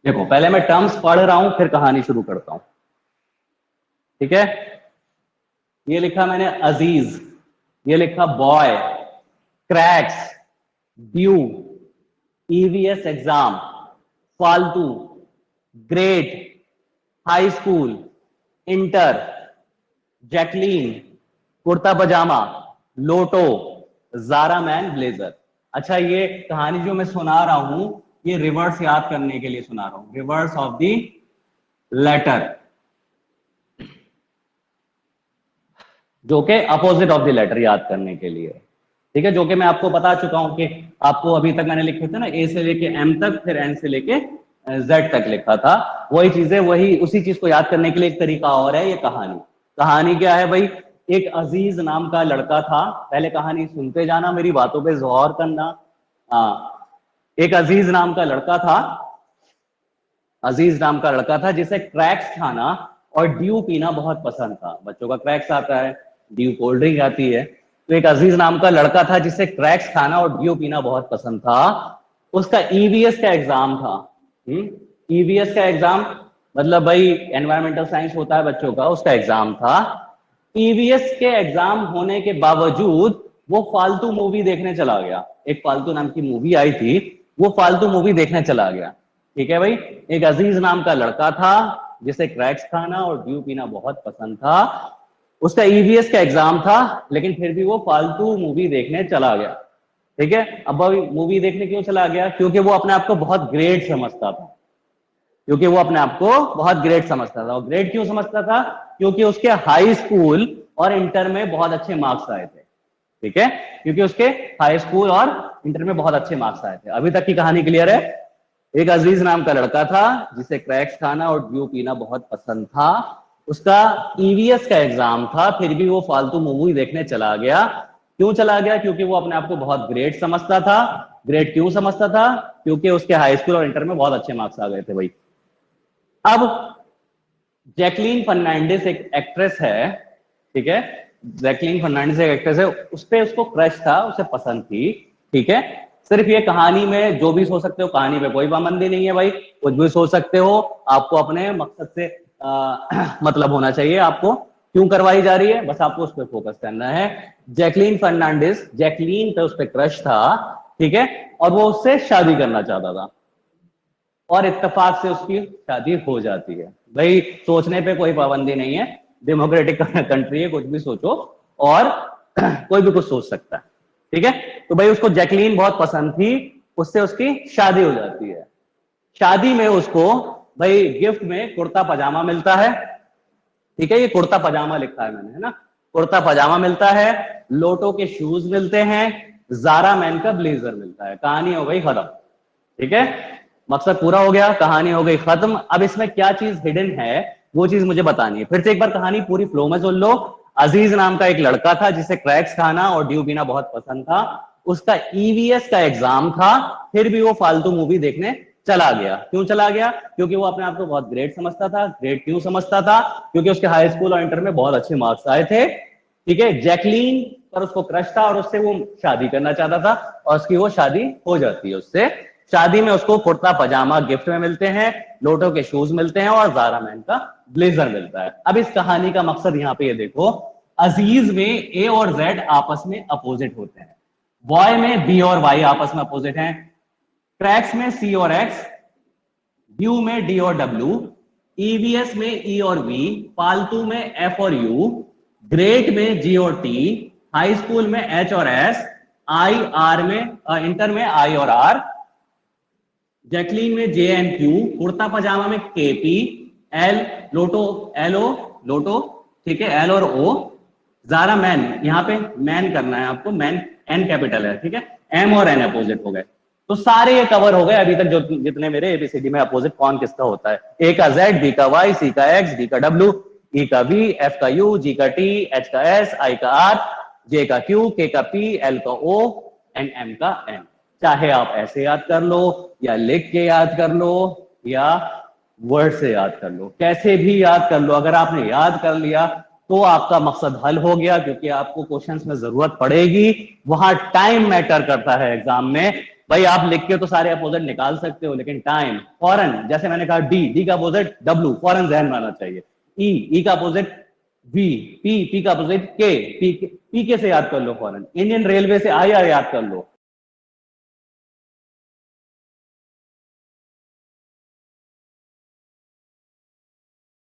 देखो पहले मैं टर्म्स पढ़ रहा हूं फिर कहानी शुरू करता हूं, ठीक है। ये लिखा मैंने अजीज, ये लिखा boy, cracks, due, EVS exam, फालतू, great, high school, inter, Jacqueline, kurta pyjama, lotto, Zara man, blazer. अच्छा ये कहानी जो मैं सुना रहा हूं ये रिवर्स याद करने के लिए सुना रहा हूं, रिवर्स ऑफ द लेटर, जो कि अपोजिट ऑफ द लेटर याद करने के लिए, ठीक है। जो कि मैं आपको बता चुका हूं कि आपको अभी तक मैंने लिखे थे ना, ए से लेके एम तक, फिर एन से लेके जेड तक लिखा था। वही चीजें, वही उसी चीज को याद करने के लिए एक तरीका और है ये कहानी। कहानी क्या है भाई, एक अजीज नाम का लड़का था, पहले कहानी सुनते जाना, मेरी बातों पे गौर करना। हाँ, एक अजीज नाम का लड़का था, अजीज नाम का लड़का था जिसे क्रैक्स खाना और ड्यू पीना बहुत पसंद था। बच्चों का क्रैक्स आता है, ड्यू कोल्ड ड्रिंक आती है। तो एक अजीज नाम का लड़का था जिसे क्रैक्स खाना और ड्यू पीना बहुत पसंद था। उसका ईवीएस का एग्जाम था। ईवीएस का एग्जाम मतलब भाई एनवायरमेंटल साइंस होता है बच्चों का, उसका एग्जाम था। ईवीएस के एग्जाम होने के बावजूद वो फालतू मूवी देखने चला गया। एक फालतू नाम की मूवी आई थी, वो फालतू मूवी देखने चला गया, ठीक है भाई। एक अजीज नाम का लड़का था जिसे क्रैक्स खाना और ड्यू पीना बहुत पसंद था। उसका ईवीएस का एग्जाम था, लेकिन फिर भी वो फालतू मूवी देखने चला गया, ठीक है। अब भाई मूवी देखने क्यों चला गया? क्योंकि वो अपने आप को बहुत ग्रेट समझता था, क्योंकि वो अपने आप को बहुत ग्रेट समझता था। और ग्रेट क्यों समझता था? क्योंकि उसके हाई स्कूल और इंटर में बहुत अच्छे मार्क्स आए थे, ठीक है। क्योंकि उसके हाई स्कूल और इंटर में बहुत अच्छे मार्क्स आए थे। अभी तक की कहानी क्लियर है? एक अजीज नाम का लड़का था जिसे क्रैक्स खाना और ड्यू पीना बहुत पसंद था। उसका ईवीएस का एग्जाम था, फिर भी वो फालतू मूवी देखने चला गया। क्यों चला गया? क्योंकि वो अपने आप को बहुत ग्रेट समझता था। ग्रेट क्यों समझता था? क्योंकि उसके हाई स्कूल और इंटर में बहुत अच्छे मार्क्स आ गए थे भाई। अब जैकलीन फर्नांडिस एक एक्ट्रेस है, ठीक है। जैकलीन फर्नांडिस एक एक्ट्रेस है, उस पर उसको क्रश था, उसे पसंद थी, ठीक है। सिर्फ ये कहानी में जो भी सोच सकते हो, कहानी में कोई पाबंदी नहीं है भाई, कुछ भी सोच सकते हो। आपको अपने मकसद से मतलब होना चाहिए, आपको क्यों करवाई जा रही है बस आपको उस पर फोकस करना है। जैकलीन फर्नांडिस, जैकलीन पे उस पर क्रश था, ठीक है, और वो उससे शादी करना चाहता था, और इत्तेफाक से उसकी शादी हो जाती है। भाई सोचने पे कोई पाबंदी नहीं है, डेमोक्रेटिक कंट्री है, कुछ भी सोचो और कोई भी कुछ सोच सकता है, ठीक है। तो भाई उसको जैकलीन बहुत पसंद थी, उससे उसकी शादी हो जाती है। शादी में उसको भाई गिफ्ट में कुर्ता पजामा मिलता है, ठीक है। ये कुर्ता पजामा लिखा है मैंने, है ना। कुर्ता पजामा मिलता है, लोटो के शूज मिलते हैं, जारा मैन का ब्लेजर मिलता है। कहानी हो गई खत्म, ठीक है। मकसद पूरा हो गया, कहानी हो गई खत्म। अब इसमें क्या चीज हिडन है वो चीज मुझे बतानी है। फिर से एक बार कहानी पूरी फ्लो में सुन लो। अजीज नाम का एक लड़का था जिसे क्रैक्स खाना और ड्यू पीना बहुत पसंद था। उसका ईवीएस का एग्जाम था, फिर भी वो फालतू मूवी देखने चला गया। क्यों चला गया? क्योंकि वो अपने आप को बहुत ग्रेट समझता था। ग्रेट क्यों समझता था? क्योंकि उसके हाई स्कूल और इंटर में बहुत अच्छे मार्क्स आए थे, ठीक है। जैकलीन पर उसको क्रश था और उससे वो शादी करना चाहता था, और उसकी वो शादी हो जाती है उससे। शादी में उसको कुर्ता पजामा गिफ्ट में मिलते हैं, लोटो के शूज मिलते हैं और जारा मैन का ब्लेजर मिलता है। अब इस कहानी का मकसद यहाँ पे ये देखो, अजीज में ए और जेड आपस में अपोजिट होते हैं, बॉय में बी और वाई आपस में अपोजिट हैं, क्रैक्स में सी और एक्स, ड्यू में डी और डब्ल्यू, ईवीएस में ई और वी, पालतू में एफ और यू, ग्रेट में जी और टी, हाई स्कूल में एच और एस, आई आर में इंटर में आई और आर, जैकलीन में जे एंड क्यू, कुर्ता पजामा में के पी, एल लोटो एल ओ लोटो, ठीक है, एल और ओ, जारा मैन, यहाँ पे मैन करना है आपको, मैन एन कैपिटल है, ठीक है, एम और एन अपोजिट हो गए। तो सारे ये कवर हो गए अभी तक जो जितने मेरे एबीसीडी में अपोजिट कौन किसका होता है। ए का जेड, बी का वाई, सी का एक्स, डी का डब्ल्यू, ई का वी, एफ का यू, जी का टी, एच का एस, आई का आर, जे का क्यू, के का पी, एल का ओ एंड एम का एन। चाहे आप ऐसे याद कर लो या लिख के याद कर लो या वर्ड से याद कर लो, कैसे भी याद कर लो। अगर आपने याद कर लिया तो आपका मकसद हल हो गया, क्योंकि आपको क्वेश्चंस में जरूरत पड़ेगी। वहां टाइम मैटर करता है एग्जाम में, भाई आप लिख के तो सारे अपोजिट निकाल सकते हो, लेकिन टाइम, फॉरन, जैसे मैंने कहा डी का अपोजिट डब्ल्यू, फॉरन जहन में आना चाहिए। ई का अपोजिट वी, पी का अपोजिट के, पी के से याद कर लो फॉरन। इंडियन रेलवे से आई आर याद कर लो,